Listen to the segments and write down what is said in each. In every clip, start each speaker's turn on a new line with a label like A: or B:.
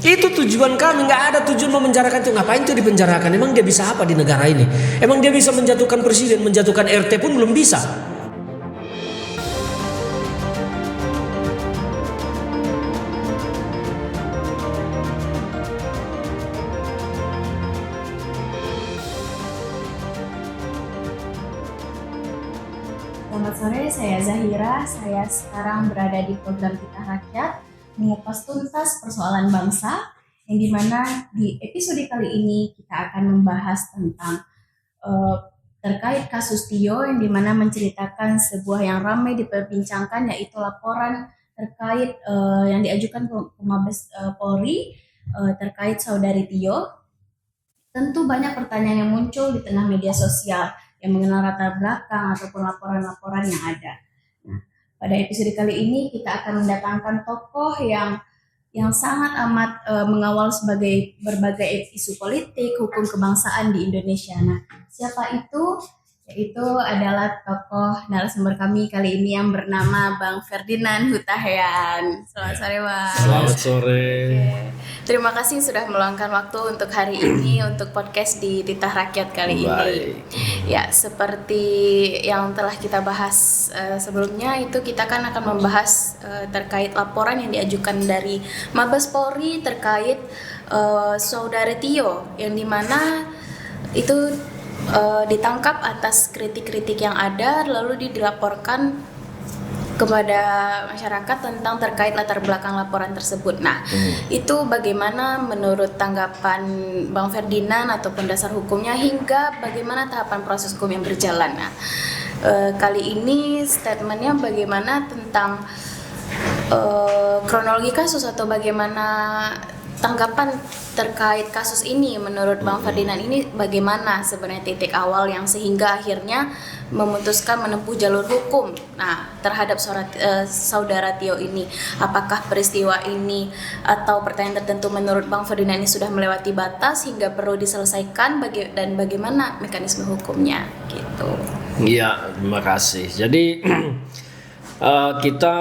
A: Itu tujuan kami, nggak ada tujuan memenjarakan itu. Ngapain tuh dipenjarakan? Emang dia bisa apa di negara ini? Emang dia bisa menjatuhkan presiden, menjatuhkan RT pun belum bisa.
B: Selamat sore, saya Zahira. Saya sekarang berada di program Titah Rakyat, mengupas tuntas persoalan bangsa, yang dimana di episode kali ini kita akan membahas tentang terkait kasus Tio, yang dimana menceritakan sebuah yang ramai diperbincangkan, yaitu laporan terkait yang diajukan ke Mabes Polri terkait saudari Tio. Tentu banyak pertanyaan yang muncul di tengah media sosial yang mengenal latar belakang ataupun laporan-laporan yang ada. Nah, pada episode kali ini kita akan mendatangkan tokoh yang sangat amat mengawal sebagai berbagai isu politik, hukum kebangsaan di Indonesia. Nah, siapa itu? Yaitu adalah tokoh narasumber kami kali ini yang bernama Bang Ferdinand Hutahian. Selamat sore, Bang.
A: Selamat sore.
B: Oke. Terima kasih sudah meluangkan waktu untuk hari ini untuk podcast di Titah Rakyat kali ini. Ya, seperti yang telah kita bahas sebelumnya, itu kita kan akan membahas terkait laporan yang diajukan dari Mabes Polri terkait saudara Tio, yang dimana itu ditangkap atas kritik-kritik yang ada, lalu dilaporkan kepada masyarakat tentang terkait latar belakang laporan tersebut. Nah, itu bagaimana menurut tanggapan Bang Ferdinand ataupun dasar hukumnya, hingga bagaimana tahapan proses hukum yang berjalan. Nah, kali ini statementnya bagaimana tentang kronologi kasus atau bagaimana tanggapan terkait kasus ini menurut Bang Ferdinand ini, bagaimana sebenarnya titik awal yang sehingga akhirnya memutuskan menempuh jalur hukum terhadap saudara Tio ini. Apakah peristiwa ini atau pertanyaan tertentu menurut Bang Ferdinand ini sudah melewati batas hingga perlu diselesaikan dan bagaimana mekanisme hukumnya gitu.
A: Iya, terima kasih. Jadi kita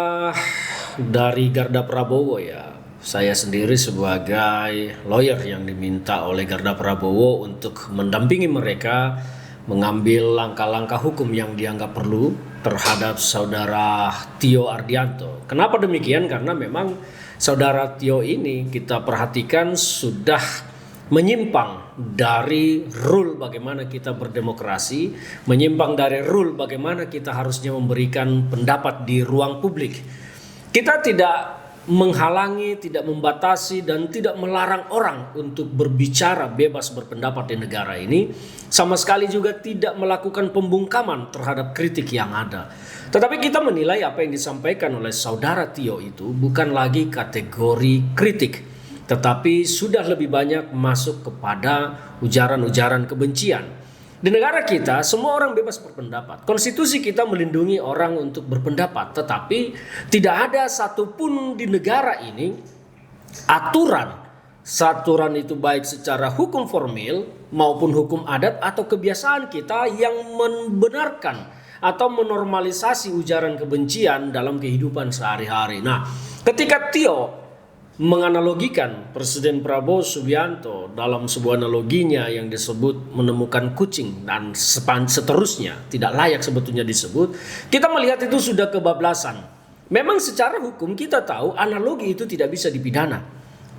A: dari Garda Prabowo, ya, saya sendiri sebagai lawyer yang diminta oleh Garda Prabowo untuk mendampingi mereka mengambil langkah-langkah hukum yang dianggap perlu terhadap saudara Tio Ardianto. Kenapa demikian? Karena memang saudara Tio ini kita perhatikan sudah menyimpang dari rule bagaimana kita berdemokrasi, menyimpang dari rule bagaimana kita harusnya memberikan pendapat di ruang publik. Kita tidak menghalangi, tidak membatasi, dan tidak melarang orang untuk berbicara bebas berpendapat di negara ini. Sama sekali juga tidak melakukan pembungkaman terhadap kritik yang ada. Tetapi kita menilai apa yang disampaikan oleh saudara Tio itu bukan lagi kategori kritik, tetapi sudah lebih banyak masuk kepada ujaran-ujaran kebencian. Di negara kita semua orang bebas berpendapat. Konstitusi kita melindungi orang untuk berpendapat, tetapi tidak ada satupun di negara ini aturan itu baik secara hukum formil maupun hukum adat atau kebiasaan kita yang membenarkan atau menormalisasi ujaran kebencian dalam kehidupan sehari-hari. Nah, ketika Tio menganalogikan Presiden Prabowo Subianto dalam sebuah analoginya yang disebut menemukan kucing dan seterusnya, tidak layak sebetulnya disebut, kita melihat itu sudah kebablasan. Memang secara hukum kita tahu analogi itu tidak bisa dipidana.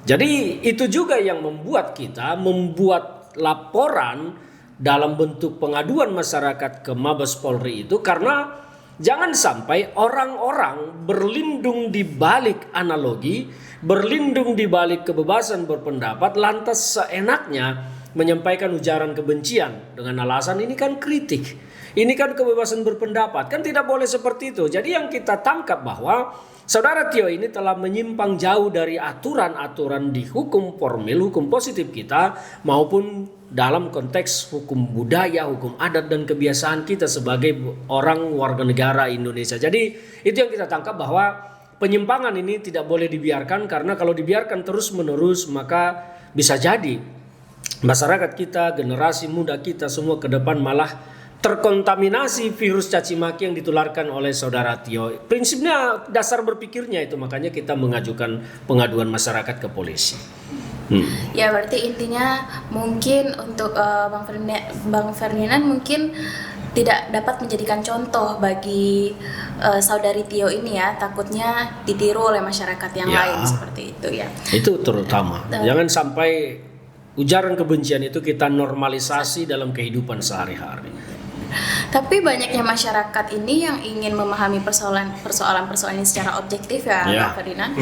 A: Jadi itu juga yang membuat kita membuat laporan dalam bentuk pengaduan masyarakat ke Mabes Polri itu, karena jangan sampai orang-orang berlindung di balik analogi, berlindung di balik kebebasan berpendapat, lantas seenaknya menyampaikan ujaran kebencian dengan alasan ini kan kritik, ini kan kebebasan berpendapat. Kan tidak boleh seperti itu. Jadi yang kita tangkap bahwa saudara Tio ini telah menyimpang jauh dari aturan-aturan di hukum formil, hukum positif kita, maupun dalam konteks hukum budaya, hukum adat dan kebiasaan kita sebagai orang warga negara Indonesia. Jadi itu yang kita tangkap, bahwa penyimpangan ini tidak boleh dibiarkan, karena kalau dibiarkan terus-menerus maka bisa jadi masyarakat kita, generasi muda kita semua ke depan malah terkontaminasi virus caci maki yang ditularkan oleh saudara Tio. Prinsipnya dasar berpikirnya itu, makanya kita mengajukan pengaduan masyarakat ke polisi.
C: Ya berarti intinya mungkin untuk Bang Ferdinand mungkin tidak dapat menjadikan contoh bagi saudari Tio ini ya, takutnya ditiru oleh masyarakat yang lain seperti itu ya. Itu
A: terutama. Jangan sampai ujaran kebencian itu kita normalisasi dalam kehidupan sehari-hari.
C: Tapi banyaknya masyarakat ini yang ingin memahami persoalan ini secara objektif ya, Bang Ferdinand.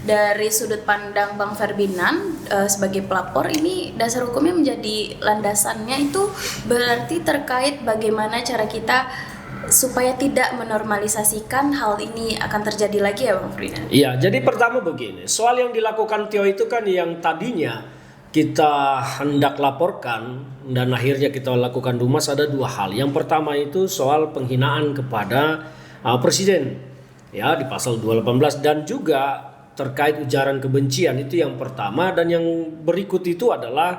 C: Dari sudut pandang Bang Ferdinand sebagai pelapor, ini dasar hukumnya menjadi landasannya itu berarti terkait bagaimana cara kita supaya tidak menormalisasikan hal ini akan terjadi lagi ya, Bang Ferdinand?
A: Iya, jadi pertama begini, soal yang dilakukan Tio itu kan yang tadinya kita hendak laporkan dan akhirnya kita lakukan Dumas, ada dua hal. Yang pertama itu soal penghinaan kepada presiden ya di pasal 218, dan juga terkait ujaran kebencian, itu yang pertama. Dan yang berikut itu adalah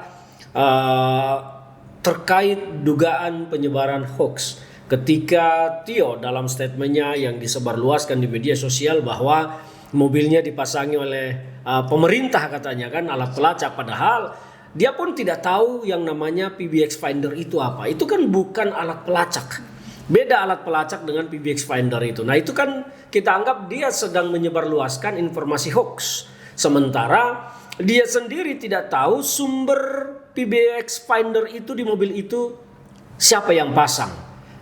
A: terkait dugaan penyebaran hoax. Ketika Tio dalam statementnya yang disebarluaskan di media sosial bahwa mobilnya dipasangi oleh pemerintah katanya kan alat pelacak, padahal dia pun tidak tahu yang namanya PBX Finder itu apa. Itu kan bukan alat pelacak. Beda alat pelacak dengan PBX Finder itu. Nah itu kan kita anggap dia sedang menyebarluaskan informasi hoax. Sementara dia sendiri tidak tahu sumber PBX Finder itu di mobil itu siapa yang pasang.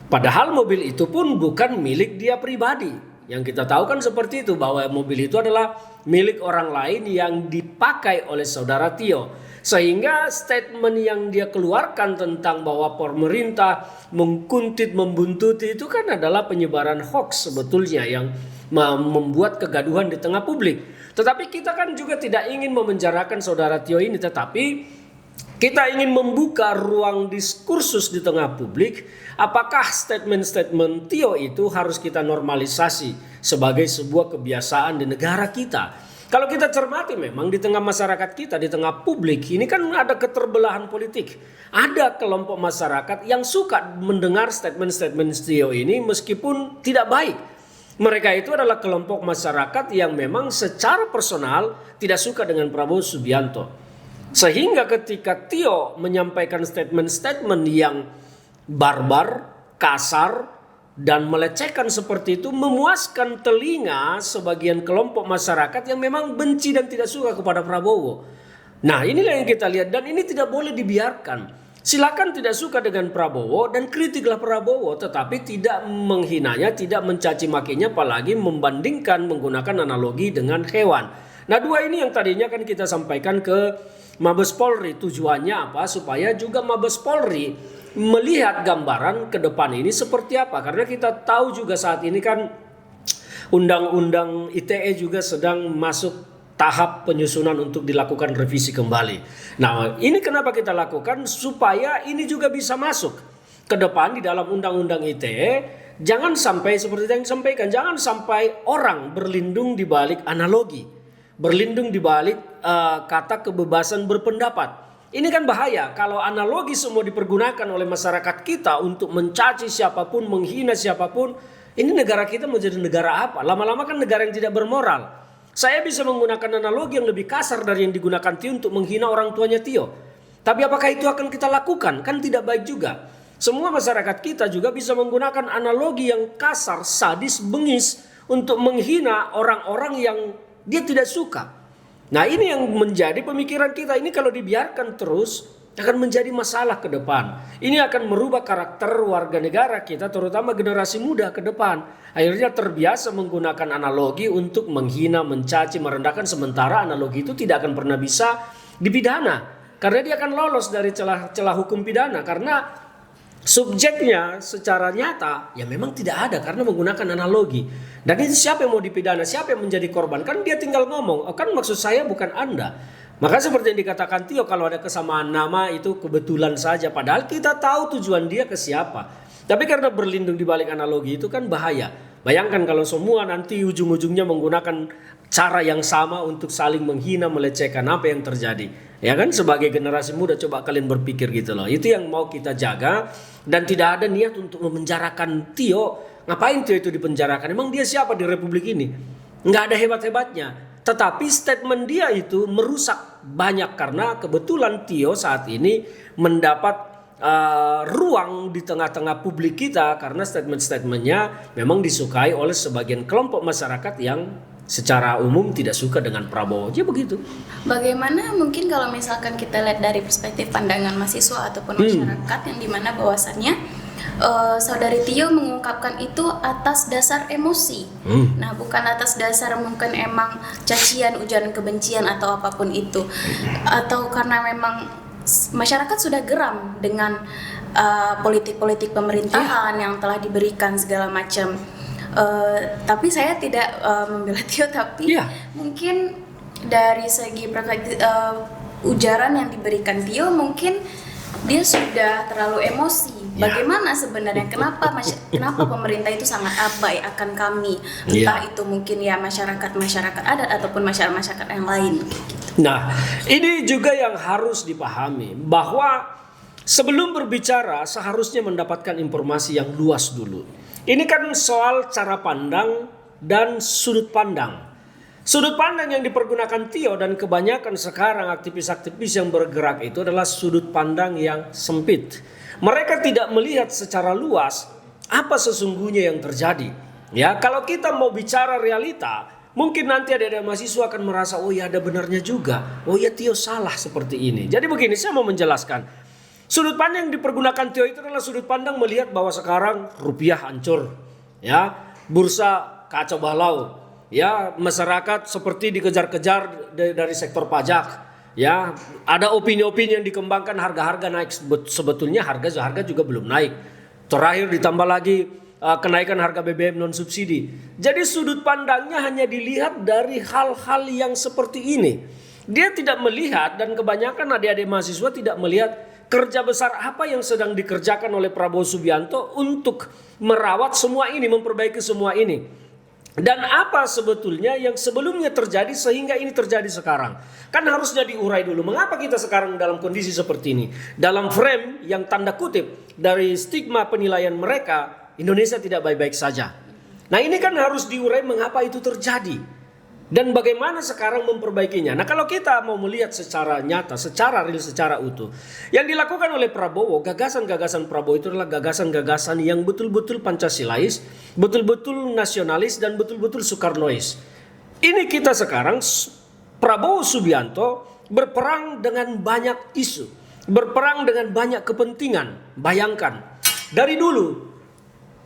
A: Padahal mobil itu pun bukan milik dia pribadi. Yang kita tahu kan seperti itu, bahwa mobil itu adalah milik orang lain yang dipakai oleh saudara Tio. Sehingga statement yang dia keluarkan tentang bahwa pemerintah mengkuntit, membuntuti itu kan adalah penyebaran hoax sebetulnya yang membuat kegaduhan di tengah publik. Tetapi kita kan juga tidak ingin memenjarakan saudara Tio ini, tetapi kita ingin membuka ruang diskursus di tengah publik. Apakah statement-statement Tio itu harus kita normalisasi sebagai sebuah kebiasaan di negara kita? Kalau kita cermati memang di tengah masyarakat kita, di tengah publik ini kan ada keterbelahan politik. Ada kelompok masyarakat yang suka mendengar statement-statement Tio ini meskipun tidak baik. Mereka itu adalah kelompok masyarakat yang memang secara personal tidak suka dengan Prabowo Subianto. Sehingga ketika Tio menyampaikan statement-statement yang barbar, kasar, dan melecehkan seperti itu, memuaskan telinga sebagian kelompok masyarakat yang memang benci dan tidak suka kepada Prabowo. Nah inilah yang kita lihat, dan ini tidak boleh dibiarkan. Silakan tidak suka dengan Prabowo dan kritiklah Prabowo, tetapi tidak menghinanya, tidak mencaci makinya, apalagi membandingkan menggunakan analogi dengan hewan. Nah dua ini yang tadinya kan kita sampaikan ke Mabes Polri, tujuannya apa? Supaya juga Mabes Polri melihat gambaran ke depan ini seperti apa. Karena kita tahu juga saat ini kan Undang-Undang ITE juga sedang masuk tahap penyusunan untuk dilakukan revisi kembali. Nah ini kenapa kita lakukan? Supaya ini juga bisa masuk ke depan di dalam Undang-Undang ITE. Jangan sampai seperti yang disampaikan, jangan sampai orang berlindung di balik analogi, berlindung di balik kata kebebasan berpendapat. Ini kan bahaya kalau analogi semua dipergunakan oleh masyarakat kita untuk mencaci siapapun, menghina siapapun. Ini negara kita menjadi negara apa? Lama-lama kan negara yang tidak bermoral. Saya bisa menggunakan analogi yang lebih kasar dari yang digunakan Tio untuk menghina orang tuanya Tio. Tapi apakah itu akan kita lakukan? Kan tidak baik juga. Semua masyarakat kita juga bisa menggunakan analogi yang kasar, sadis, bengis untuk menghina orang-orang yang dia tidak suka. Nah ini yang menjadi pemikiran kita. Ini kalau dibiarkan terus akan menjadi masalah ke depan. Ini akan merubah karakter warga negara kita, terutama generasi muda ke depan. Akhirnya terbiasa menggunakan analogi untuk menghina, mencaci, merendahkan. Sementara analogi itu tidak akan pernah bisa dipidana. Karena dia akan lolos dari celah hukum pidana. Karena subjeknya secara nyata ya memang tidak ada karena menggunakan analogi. Dan itu siapa yang mau dipidana, siapa yang menjadi korban? Kan dia tinggal ngomong, oh, kan maksud saya bukan Anda. Maka seperti yang dikatakan Tio, kalau ada kesamaan nama itu kebetulan saja. Padahal kita tahu tujuan dia ke siapa. Tapi karena berlindung di balik analogi itu kan bahaya. Bayangkan kalau semua nanti ujung-ujungnya menggunakan cara yang sama untuk saling menghina, melecehkan, apa yang terjadi. Ya kan, sebagai generasi muda coba kalian berpikir gitu loh. Itu yang mau kita jaga, dan tidak ada niat untuk memenjarakan Tio. Ngapain Tio itu dipenjarakan? Emang dia siapa di Republik ini? Nggak ada hebat-hebatnya. Tetapi statement dia itu merusak banyak karena kebetulan Tio saat ini mendapat ruang di tengah-tengah publik kita karena statement-statementnya memang disukai oleh sebagian kelompok masyarakat yang secara umum tidak suka dengan Prabowo. Ya begitu.
C: Bagaimana mungkin kalau misalkan kita lihat dari perspektif pandangan mahasiswa ataupun masyarakat yang dimana bahwasannya saudari Tio mengungkapkan itu atas dasar emosi. Nah, bukan atas dasar mungkin emang cacian, ujaran kebencian atau apapun itu. Atau karena memang masyarakat sudah geram dengan politik-politik pemerintahan yang telah diberikan segala macam. Tapi saya tidak membela Tio, tapi mungkin dari segi perspektif ujaran yang diberikan Tio mungkin dia sudah terlalu emosi. Bagaimana sebenarnya kenapa pemerintah itu sangat abai akan kami, entah itu mungkin ya masyarakat adat ataupun masyarakat yang lain gitu.
A: Nah, ini juga yang harus dipahami bahwa sebelum berbicara seharusnya mendapatkan informasi yang luas dulu. Ini kan soal cara pandang dan sudut pandang. Sudut pandang yang dipergunakan Tio dan kebanyakan sekarang aktivis-aktivis yang bergerak itu adalah sudut pandang yang sempit. Mereka tidak melihat secara luas apa sesungguhnya yang terjadi. Ya, kalau kita mau bicara realita, mungkin nanti ada mahasiswa akan merasa, oh ya ada benarnya juga. Oh ya Tio salah seperti ini. Jadi begini, saya mau menjelaskan. Sudut pandang yang dipergunakan Tio itu adalah sudut pandang melihat bahwa sekarang rupiah hancur. Ya, bursa kacau balau. Ya, masyarakat seperti dikejar-kejar dari sektor pajak. Ya, ada opini-opini yang dikembangkan, harga-harga naik, sebetulnya harga juga belum naik. Terakhir ditambah lagi kenaikan harga BBM non subsidi. Jadi sudut pandangnya hanya dilihat dari hal-hal yang seperti ini. Dia tidak melihat, dan kebanyakan adik-adik mahasiswa tidak melihat kerja besar apa yang sedang dikerjakan oleh Prabowo Subianto untuk merawat semua ini, memperbaiki semua ini. Dan apa sebetulnya yang sebelumnya terjadi sehingga ini terjadi sekarang. Kan harusnya diurai dulu. Mengapa kita sekarang dalam kondisi seperti ini? Dalam frame yang tanda kutip dari stigma penilaian mereka, Indonesia tidak baik-baik saja. Nah ini kan harus diurai mengapa itu terjadi. Dan bagaimana sekarang memperbaikinya. Nah kalau kita mau melihat secara nyata, secara real, secara utuh. Yang dilakukan oleh Prabowo, gagasan-gagasan Prabowo itu adalah gagasan-gagasan yang betul-betul Pancasilais, betul-betul nasionalis, dan betul-betul Soekarnois. Ini kita sekarang, Prabowo Subianto berperang dengan banyak isu. Berperang dengan banyak kepentingan. Bayangkan, dari dulu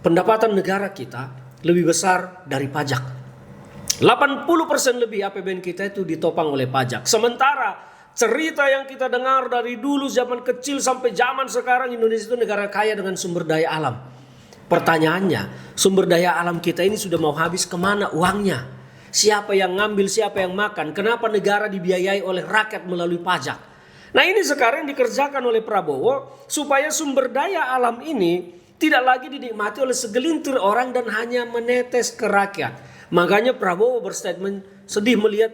A: pendapatan negara kita lebih besar dari pajak. 80% lebih APBN kita itu ditopang oleh pajak. Sementara cerita yang kita dengar dari dulu zaman kecil sampai zaman sekarang, Indonesia itu negara kaya dengan sumber daya alam. Pertanyaannya, sumber daya alam kita ini sudah mau habis, kemana uangnya? Siapa yang ngambil, siapa yang makan? Kenapa negara dibiayai oleh rakyat melalui pajak? Nah ini sekarang dikerjakan oleh Prabowo supaya sumber daya alam ini tidak lagi dinikmati oleh segelintir orang dan hanya menetes ke rakyat. Makanya Prabowo berstatement sedih melihat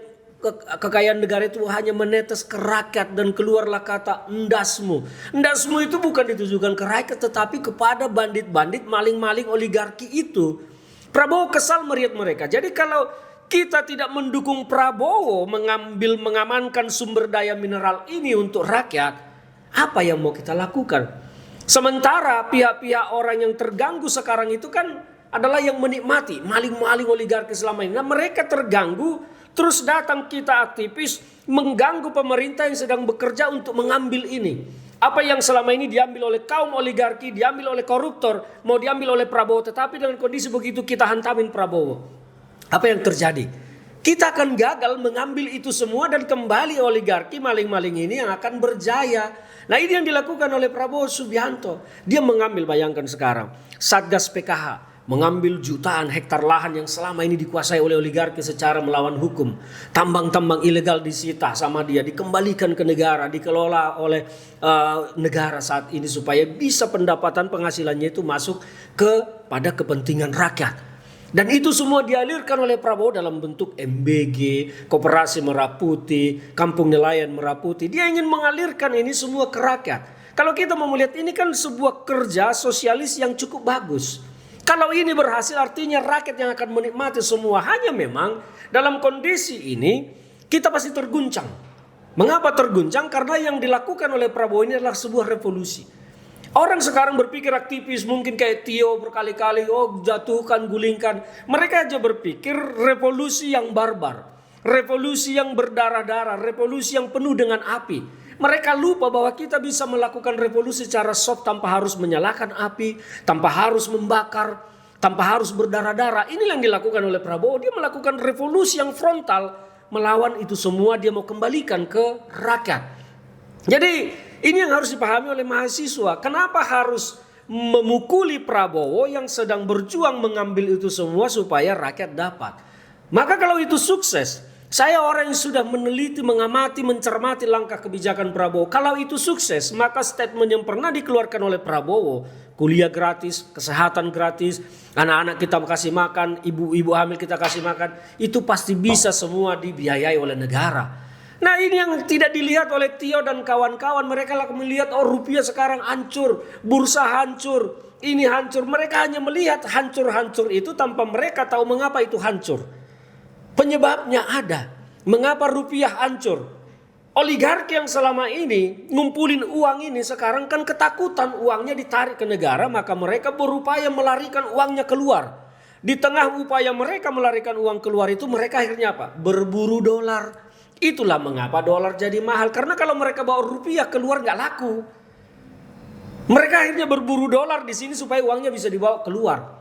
A: kekayaan negara itu hanya menetes ke rakyat, dan keluarlah kata endasmu. Endasmu itu bukan ditujukan ke rakyat tetapi kepada bandit-bandit, maling-maling oligarki itu. Prabowo kesal melihat mereka. Jadi kalau kita tidak mendukung Prabowo mengamankan sumber daya mineral ini untuk rakyat, apa yang mau kita lakukan? Sementara pihak-pihak orang yang terganggu sekarang itu kan adalah yang menikmati maling-maling oligarki selama ini. Nah mereka terganggu, terus datang kita aktivis mengganggu pemerintah yang sedang bekerja untuk mengambil ini. Apa yang selama ini diambil oleh kaum oligarki, diambil oleh koruptor, mau diambil oleh Prabowo. Tetapi dengan kondisi begitu kita hantamin Prabowo. Apa yang terjadi? Kita akan gagal mengambil itu semua dan kembali oligarki maling-maling ini yang akan berjaya. Nah ini yang dilakukan oleh Prabowo Subianto. Dia mengambil, bayangkan sekarang, Satgas PKH. Mengambil jutaan hektar lahan yang selama ini dikuasai oleh oligarki secara melawan hukum. Tambang-tambang ilegal disita sama dia, dikembalikan ke negara, dikelola oleh negara saat ini supaya bisa pendapatan penghasilannya itu masuk kepada kepentingan rakyat. Dan itu semua dialirkan oleh Prabowo dalam bentuk MBG, Koperasi Merah Putih, Kampung Nelayan Merah Putih. Dia ingin mengalirkan ini semua ke rakyat. Kalau kita mau melihat ini kan sebuah kerja sosialis yang cukup bagus. Kalau ini berhasil artinya rakyat yang akan menikmati semua. Hanya memang dalam kondisi ini kita pasti terguncang. Mengapa terguncang? Karena yang dilakukan oleh Prabowo ini adalah sebuah revolusi. Orang sekarang berpikir aktivis mungkin kayak Tio berkali-kali, jatuhkan, gulingkan. Mereka aja berpikir revolusi yang barbar. Revolusi yang berdarah-darah, revolusi yang penuh dengan api. Mereka lupa bahwa kita bisa melakukan revolusi secara soft tanpa harus menyalakan api, tanpa harus membakar, tanpa harus berdarah-darah. Inilah yang dilakukan oleh Prabowo. Dia melakukan revolusi yang frontal, melawan itu semua dia mau kembalikan ke rakyat. Jadi ini yang harus dipahami oleh mahasiswa. Kenapa harus memukuli Prabowo yang sedang berjuang mengambil itu semua supaya rakyat dapat. Maka kalau itu sukses, saya orang yang sudah meneliti, mengamati, mencermati langkah kebijakan Prabowo. Kalau itu sukses, maka statement yang pernah dikeluarkan oleh Prabowo, kuliah gratis, kesehatan gratis, anak-anak kita kasih makan, ibu-ibu hamil kita kasih makan, itu pasti bisa semua dibiayai oleh negara. Nah ini yang tidak dilihat oleh Tio dan kawan-kawan. Mereka melihat rupiah sekarang hancur, bursa hancur, ini hancur. Mereka hanya melihat hancur-hancur itu tanpa mereka tahu mengapa itu hancur. Penyebabnya ada. Mengapa rupiah hancur? Oligarki yang selama ini ngumpulin uang ini sekarang kan ketakutan uangnya ditarik ke negara. Maka mereka berupaya melarikan uangnya keluar. Di tengah upaya mereka melarikan uang keluar itu mereka akhirnya apa? Berburu dolar. Itulah mengapa dolar jadi mahal. Karena kalau mereka bawa rupiah keluar nggak laku. Mereka akhirnya berburu dolar di sini supaya uangnya bisa dibawa keluar.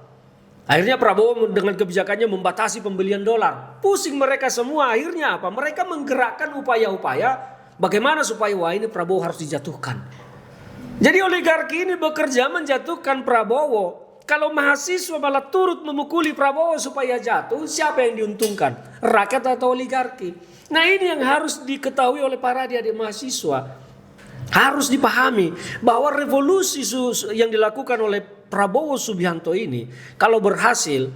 A: Akhirnya Prabowo dengan kebijakannya membatasi pembelian dolar. Pusing mereka semua. Akhirnya apa? Mereka menggerakkan upaya-upaya bagaimana supaya ini Prabowo harus dijatuhkan. Jadi oligarki ini bekerja menjatuhkan Prabowo. Kalau mahasiswa malah turut memukuli Prabowo supaya jatuh, siapa yang diuntungkan? Rakyat atau oligarki? Nah ini yang harus diketahui oleh para adik-adik mahasiswa. Harus dipahami bahwa revolusi yang dilakukan oleh Prabowo Subianto ini kalau berhasil,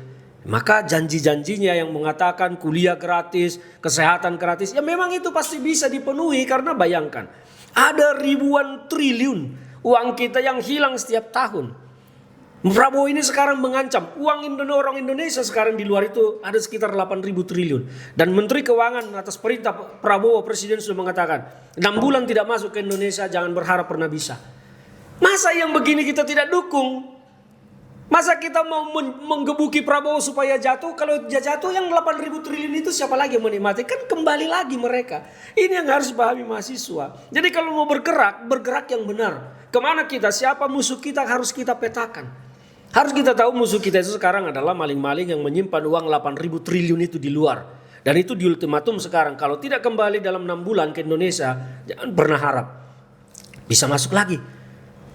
A: maka janji-janjinya yang mengatakan kuliah gratis, kesehatan gratis, ya memang itu pasti bisa dipenuhi. Karena bayangkan ada ribuan triliun uang kita yang hilang setiap tahun. Prabowo ini sekarang mengancam uang orang Indonesia sekarang di luar itu ada sekitar 8.000 triliun. Dan Menteri Keuangan atas perintah Prabowo Presiden sudah mengatakan 6 bulan tidak masuk ke Indonesia, jangan berharap pernah bisa. Masa yang begini kita tidak dukung? Masa kita mau menggebuki Prabowo supaya jatuh? Kalau dia jatuh yang 8.000 triliun itu siapa lagi yang menikmati? Kan kembali lagi mereka. Ini yang harus dipahami mahasiswa. Jadi kalau mau bergerak yang benar. Kemana kita? Siapa musuh kita harus kita petakan. Harus kita tahu musuh kita itu sekarang adalah maling-maling yang menyimpan uang 8.000 triliun itu di luar. Dan itu di ultimatum sekarang. Kalau tidak kembali dalam 6 bulan ke Indonesia, jangan pernah harap bisa masuk lagi.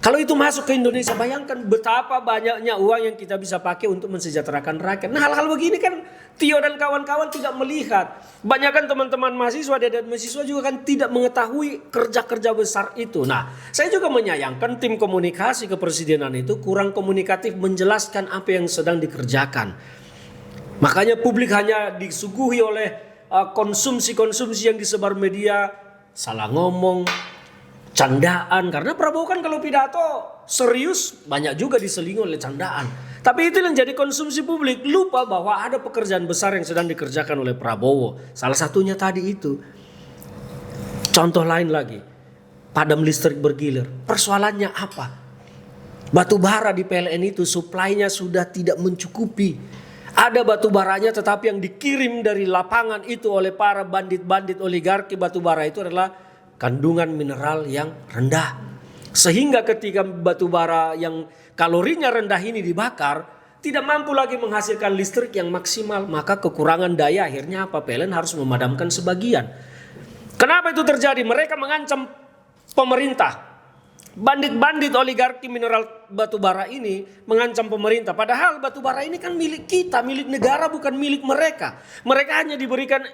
A: Kalau itu masuk ke Indonesia, bayangkan betapa banyaknya uang yang kita bisa pakai untuk mensejahterakan rakyat. Nah hal-hal begini kan Tio dan kawan-kawan tidak melihat. Banyak kan teman-teman mahasiswa dan mahasiswa juga kan tidak mengetahui kerja-kerja besar itu. Nah saya juga menyayangkan tim komunikasi kepresidenan itu kurang komunikatif menjelaskan apa yang sedang dikerjakan. Makanya publik hanya disuguhi oleh konsumsi-konsumsi yang disebar media, salah ngomong, candaan. Karena Prabowo kan kalau pidato serius banyak juga diselingi oleh candaan. Tapi itu yang jadi konsumsi publik. Lupa bahwa ada pekerjaan besar yang sedang dikerjakan oleh Prabowo. Salah satunya tadi itu. Contoh lain lagi. Padam listrik bergilir. Persoalannya apa? Batu bara di PLN itu suplainya sudah tidak mencukupi. Ada batu baranya tetapi yang dikirim dari lapangan itu oleh para bandit-bandit oligarki batu bara itu adalah kandungan mineral yang rendah. Sehingga ketika batu bara yang kalorinya rendah ini dibakar, tidak mampu lagi menghasilkan listrik yang maksimal. Maka kekurangan daya akhirnya apa? PLN harus memadamkan sebagian. Kenapa itu terjadi? Mereka mengancam pemerintah. Bandit-bandit oligarki mineral batu bara ini mengancam pemerintah. Padahal batu bara ini kan milik kita, milik negara, bukan milik mereka. Mereka hanya diberikan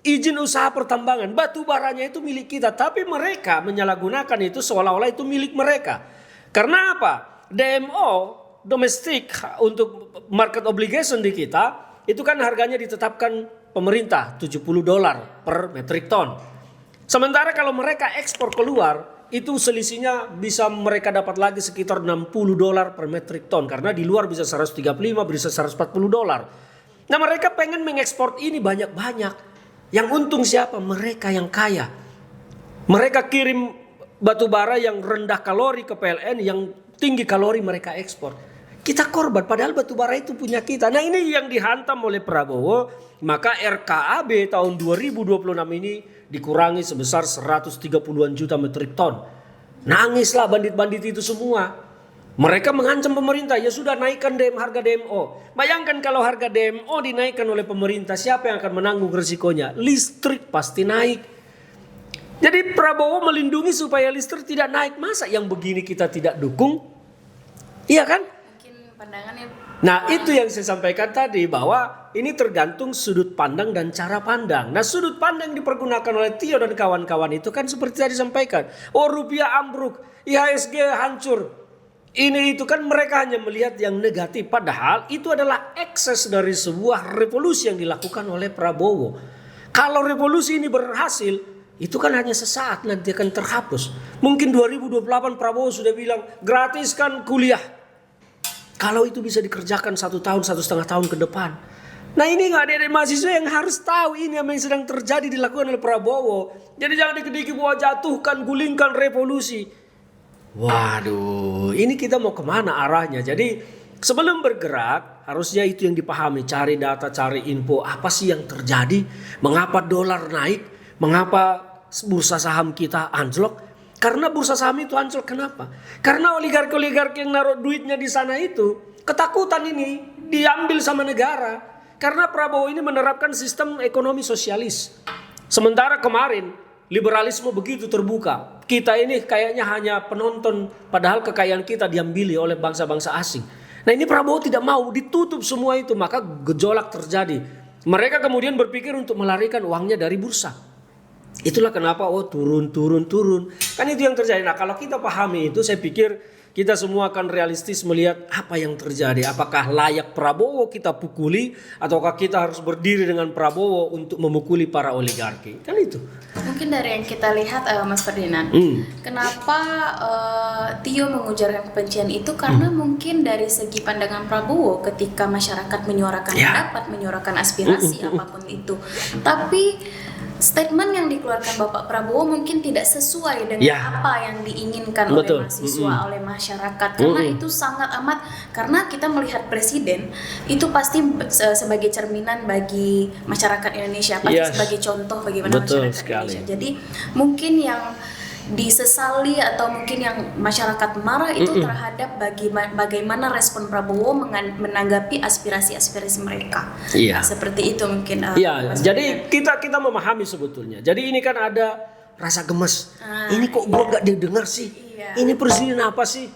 A: izin usaha pertambangan. Batu baranya itu milik kita, tapi mereka menyalahgunakan itu seolah-olah itu milik mereka. Karena apa? DMO domestik untuk market obligation di kita itu kan harganya ditetapkan pemerintah $70 per metric ton. Sementara kalau mereka ekspor keluar itu selisihnya bisa mereka dapat lagi sekitar $60 per metric ton karena di luar bisa 135, bisa $140. Nah, mereka pengen mengekspor ini banyak-banyak. Yang untung siapa? Mereka yang kaya. Mereka kirim batu bara yang rendah kalori ke PLN, yang tinggi kalori mereka ekspor. Kita korban padahal batu bara itu punya kita. Nah, ini yang dihantam oleh Prabowo. Maka RKAB tahun 2026 ini dikurangi sebesar 130-an juta metrik ton. Nangislah bandit-bandit itu semua. Mereka mengancam pemerintah, ya sudah naikkan harga DMO. Bayangkan kalau harga DMO dinaikkan oleh pemerintah, siapa yang akan menanggung resikonya? Listrik pasti naik. Jadi Prabowo melindungi supaya listrik tidak naik. Masa yang begini kita tidak dukung? Iya kan?
C: Mungkin pandangannya.
A: Nah, itu yang saya sampaikan tadi, bahwa ini tergantung sudut pandang dan cara pandang. Nah, sudut pandang yang dipergunakan oleh Tio dan kawan-kawan itu kan seperti tadi disampaikan. Oh, rupiah ambruk, IHSG hancur. Ini itu kan mereka hanya melihat yang negatif. Padahal itu adalah ekses dari sebuah revolusi yang dilakukan oleh Prabowo. Kalau revolusi ini berhasil, itu kan hanya sesaat, nanti akan terhapus. Mungkin 2028 Prabowo sudah bilang gratiskan kuliah. Kalau itu bisa dikerjakan 1 tahun, 1,5 tahun ke depan. Nah, ini nggak ada mahasiswa yang harus tahu ini yang sedang terjadi dilakukan oleh Prabowo. Jadi jangan dikit-dikit bahwa jatuhkan, gulingkan revolusi. Waduh, ini kita mau kemana arahnya? Jadi sebelum bergerak harusnya itu yang dipahami. Cari data, cari info. Apa sih yang terjadi? Mengapa dolar naik? Mengapa bursa saham kita anjlok? Karena bursa saham itu anjlok, kenapa? Karena oligarki-oligarki yang naruh duitnya di sana itu ketakutan ini diambil sama negara. Karena Prabowo ini menerapkan sistem ekonomi sosialis. Sementara kemarin liberalisme begitu terbuka. Kita ini kayaknya hanya penonton, padahal kekayaan kita diambil oleh bangsa-bangsa asing. Nah, ini Prabowo tidak mau, ditutup semua itu, maka gejolak terjadi. Mereka kemudian berpikir untuk melarikan uangnya dari bursa. Itulah kenapa turun. Kan itu yang terjadi. Nah, kalau kita pahami itu, saya pikir kita semua akan realistis melihat apa yang terjadi. Apakah layak Prabowo kita pukuli, ataukah kita harus berdiri dengan Prabowo untuk memukuli para oligarki? Kan itu.
C: Mungkin dari yang kita lihat Mas Ferdinand, kenapa Tio mengujarkan kebencian itu karena mungkin dari segi pandangan Prabowo ketika masyarakat menyuarakan pendapat, menyuarakan aspirasi apapun itu. Tapi statement yang dikeluarkan Bapak Prabowo mungkin tidak sesuai dengan apa yang diinginkan oleh mahasiswa, oleh masyarakat. Karena itu sangat amat, karena kita melihat presiden itu pasti sebagai cerminan bagi masyarakat Indonesia, pasti sebagai contoh bagaimana masyarakat Indonesia. Jadi mungkin yang disesali atau mungkin yang masyarakat marah itu terhadap bagaimana respon Prabowo menanggapi aspirasi-aspirasi mereka. Seperti itu mungkin.
A: Jadi kita memahami sebetulnya. Jadi ini kan ada rasa gemes. Ini kok gua nggak didengar sih? Ini presiden apa sih?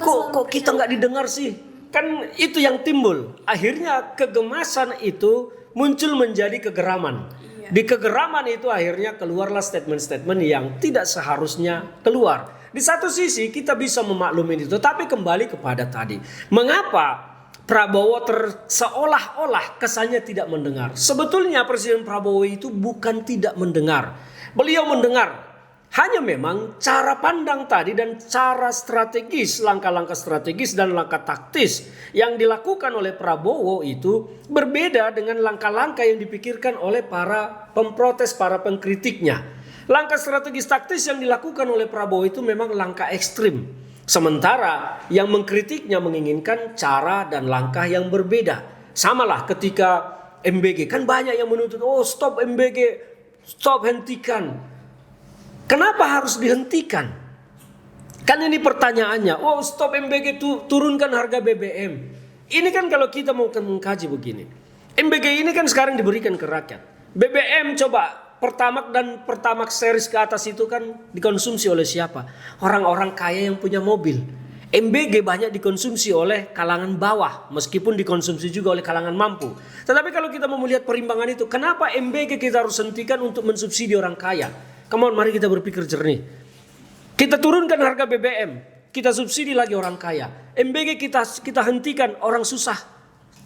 A: Kok kita nggak didengar sih? Kan itu yang timbul. Akhirnya kegemasan itu muncul menjadi kegeraman. Di kegeraman itu akhirnya keluarlah statement-statement yang tidak seharusnya keluar. Di satu sisi kita bisa memaklumi itu, tapi kembali kepada tadi. Mengapa Prabowo seolah-olah kesannya tidak mendengar? Sebetulnya Presiden Prabowo itu bukan tidak mendengar. Beliau mendengar. Hanya memang cara pandang tadi dan cara strategis, langkah-langkah strategis dan langkah taktis yang dilakukan oleh Prabowo itu berbeda dengan langkah-langkah yang dipikirkan oleh para pemprotes, para pengkritiknya. Langkah strategis taktis yang dilakukan oleh Prabowo itu memang langkah ekstrim. Sementara yang mengkritiknya menginginkan cara dan langkah yang berbeda. Samalah ketika MBG, kan banyak yang menuntut, stop MBG, stop, hentikan. Kenapa harus dihentikan? Kan ini pertanyaannya. Stop MBG, turunkan harga BBM. Ini kan kalau kita mau mengkaji begini. MBG ini kan sekarang diberikan ke rakyat. BBM coba Pertamax dan Pertamax series ke atas itu kan dikonsumsi oleh siapa? Orang-orang kaya yang punya mobil. MBG banyak dikonsumsi oleh kalangan bawah, meskipun dikonsumsi juga oleh kalangan mampu. Tetapi kalau kita mau melihat perimbangan itu, kenapa MBG kita harus hentikan untuk mensubsidi orang kaya? Come on, mari kita berpikir jernih. Kita turunkan harga BBM. kita subsidi lagi orang kaya. MBG kita hentikan, orang susah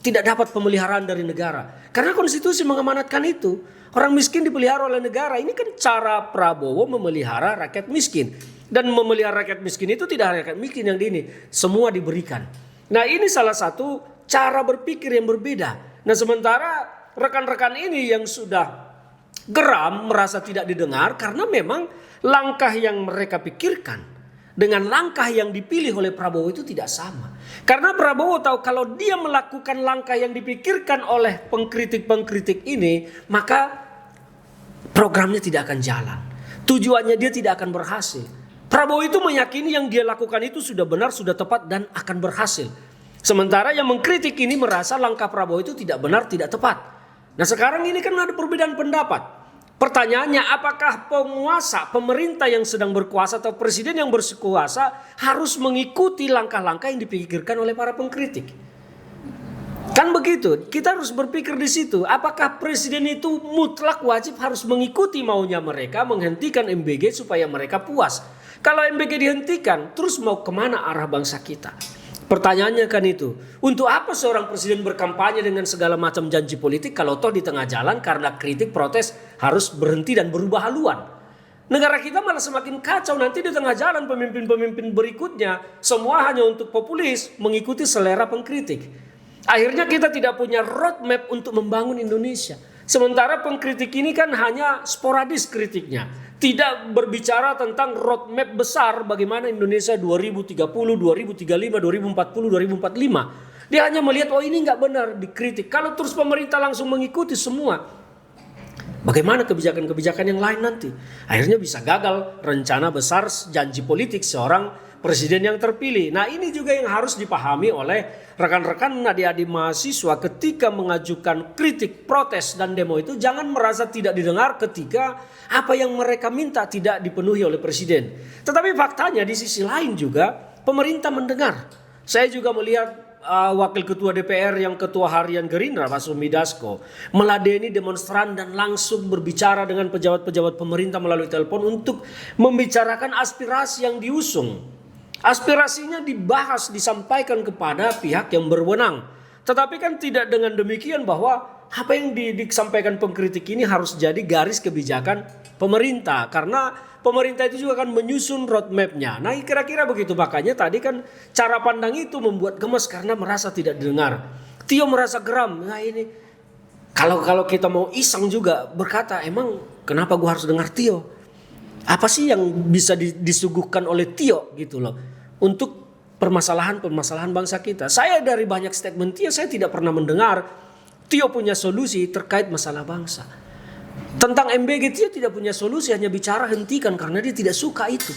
A: tidak dapat pemeliharaan dari negara. Karena konstitusi mengamanatkan itu. Orang miskin dipelihara oleh negara. Ini kan cara Prabowo memelihara rakyat miskin. Dan memelihara rakyat miskin itu tidak rakyat miskin yang ini. Semua diberikan. Nah ini salah satu cara berpikir yang berbeda. Nah sementara rekan-rekan ini yang sudah geram merasa tidak didengar. Karena memang langkah yang mereka pikirkan dengan langkah yang dipilih oleh Prabowo itu tidak sama. Karena Prabowo tahu kalau dia melakukan langkah yang dipikirkan oleh pengkritik-pengkritik ini, maka programnya tidak akan jalan. Tujuannya dia tidak akan berhasil. Prabowo itu meyakini yang dia lakukan itu sudah benar, sudah tepat dan akan berhasil. Sementara yang mengkritik ini merasa langkah Prabowo itu tidak benar, tidak tepat. Nah sekarang ini kan ada perbedaan pendapat. Pertanyaannya, apakah penguasa, pemerintah yang sedang berkuasa atau presiden yang berkuasa harus mengikuti langkah-langkah yang dipikirkan oleh para pengkritik? Kan begitu, kita harus berpikir di situ. Apakah presiden itu mutlak wajib harus mengikuti maunya mereka, menghentikan MBG supaya mereka puas? Kalau MBG dihentikan, terus mau kemana arah bangsa kita? Pertanyaannya kan itu. Untuk apa seorang presiden berkampanye dengan segala macam janji politik kalau toh di tengah jalan karena kritik protes harus berhenti dan berubah haluan? Negara kita malah semakin kacau, nanti di tengah jalan pemimpin-pemimpin berikutnya semua hanya untuk populis, mengikuti selera pengkritik. Akhirnya kita tidak punya roadmap untuk membangun Indonesia. Sementara pengkritik ini kan hanya sporadis kritiknya. Tidak berbicara tentang roadmap besar bagaimana Indonesia 2030, 2035, 2040, 2045. Dia hanya melihat, oh ini nggak benar, dikritik. Kalau terus pemerintah langsung mengikuti semua, bagaimana kebijakan-kebijakan yang lain nanti? Akhirnya bisa gagal rencana besar janji politik seorang presiden yang terpilih. Nah ini juga yang harus dipahami oleh rekan-rekan adik-adik mahasiswa ketika mengajukan kritik, protes dan demo itu. Jangan merasa tidak didengar ketika apa yang mereka minta tidak dipenuhi oleh presiden. Tetapi faktanya di sisi lain juga pemerintah mendengar. Saya juga melihat Wakil Ketua DPR yang Ketua Harian Gerindra Pak Sumi Dasko meladeni demonstran dan langsung berbicara dengan pejabat-pejabat pemerintah melalui telepon untuk membicarakan aspirasi yang diusung. Aspirasinya dibahas, disampaikan kepada pihak yang berwenang. Tetapi kan tidak dengan demikian bahwa apa yang disampaikan pengkritik ini harus jadi garis kebijakan pemerintah. Karena pemerintah itu juga akan menyusun roadmapnya. Nah kira-kira begitu. Makanya tadi kan cara pandang itu membuat gemes karena merasa tidak didengar. Tio merasa geram. Nah ini kalau kita mau iseng juga berkata, emang kenapa gua harus dengar Tio? Apa sih yang bisa disuguhkan oleh Tio gitu loh untuk permasalahan-permasalahan bangsa kita. Saya dari banyak statement Tio, saya tidak pernah mendengar Tio punya solusi terkait masalah bangsa. Tentang MBG Tio tidak punya solusi, hanya bicara hentikan karena dia tidak suka itu.